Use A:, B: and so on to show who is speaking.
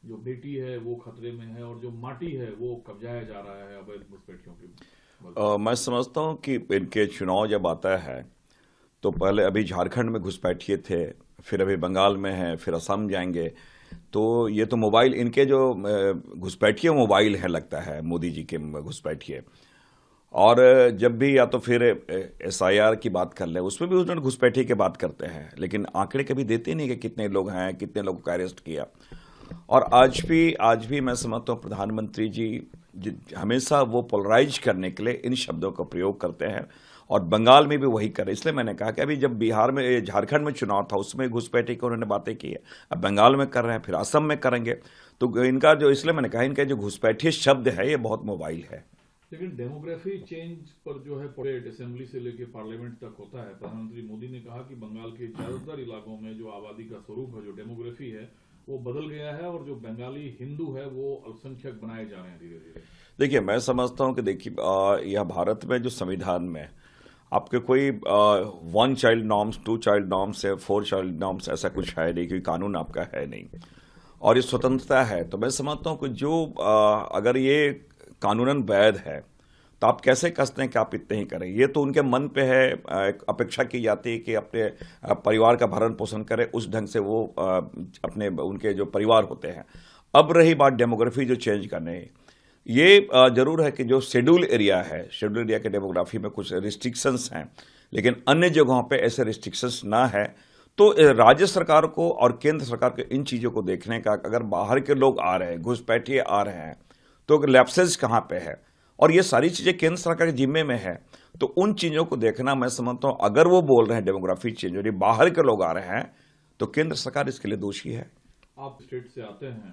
A: जो बेटी है वो खतरे में है और जो माटी है वो कब्जाया जा रहा है अवैध घुसपैठियों के बल पे।
B: मैं समझता हूं कि इनके चुनाव जब आता है तो पहले अभी झारखंड में घुसपैठिए थे, फिर अभी बंगाल में है, फिर असम जाएंगे। तो ये तो मोबाइल इनके जो घुसपैठिए मोबाइल है, लगता है मोदी जी के घुसपैठिए। और जब भी या तो फिर एसआईआर की बात कर ले, उसमें भी उन्होंने घुसपैठिए की बात करते हैं, लेकिन आंकड़े कभी देते नहीं कि कितने लोग हैं, कितने लोगों का अरेस्ट किया। और आज भी मैं समझता हूँ प्रधानमंत्री जी हमेशा वो पोलराइज करने के लिए इन शब्दों का प्रयोग करते हैं, और बंगाल में भी वही करे। इसलिए मैंने कहा कि अभी जब बिहार में, झारखंड में चुनाव था, उसमें घुसपैठिए की उन्होंने बातें की है, अब बंगाल में कर रहे हैं, फिर असम में करेंगे। तो इनका जो, इसलिए मैंने कहा इनका जो घुसपैठिए शब्द है ये बहुत मोबाइल है।
A: लेकिन डेमोग्राफी चेंज पर जो है परेड असेंबली से लेकर पार्लियामेंट तक होता है। प्रधानमंत्री मोदी ने कहा कि बंगाल के ज्यादातर इलाकों में जो आबादी का स्वरूप है, जो डेमोग्राफी है, वो बदल गया है और जो बंगाली हिंदू है वो अल्पसंख्यक बनाए जा रहे हैं धीरे धीरे।
B: देखिए, मैं समझता हूं कि देखिए, यह भारत में जो संविधान में आपके कोई 1 चाइल्ड नॉर्म्स, 2 चाइल्ड नॉर्म्स है, 4 चाइल्ड नॉर्म्स, ऐसा कुछ है नहीं, कोई कानून आपका है नहीं। और ये स्वतंत्रता है, तो मैं समझता हूं कि जो अगर ये कानूनन वैध है तो आप कैसे कसते हैं कि आप इतने ही करें। ये तो उनके मन पे है। एक अपेक्षा की जाती है कि अपने परिवार का भरण पोषण करें, उस ढंग से वो अपने उनके जो परिवार होते हैं। अब रही बात डेमोग्राफी जो चेंज करने, ये जरूर है कि जो शेड्यूल एरिया है, शेड्यूल एरिया के डेमोग्राफी में कुछ रिस्ट्रिक्शंस हैं, लेकिन अन्य जगहों पे ऐसे रिस्ट्रिक्शंस ना है। तो राज्य सरकार को और केंद्र सरकार को इन चीज़ों को देखने का, अगर बाहर के लोग आ रहे हैं, घुसपैठिए आ रहे हैं, तो लैप्सेज कहाँ पे है, और ये सारी चीज़ें केंद्र सरकार के जिम्मे में है। तो उन चीज़ों को देखना, मैं समझता हूँ अगर वो बोल रहे हैं डेमोग्राफी चेंज हो रही, बाहर के लोग आ रहे हैं, तो केंद्र सरकार इसके लिए दोषी है।
A: आप स्टेट से आते हैं,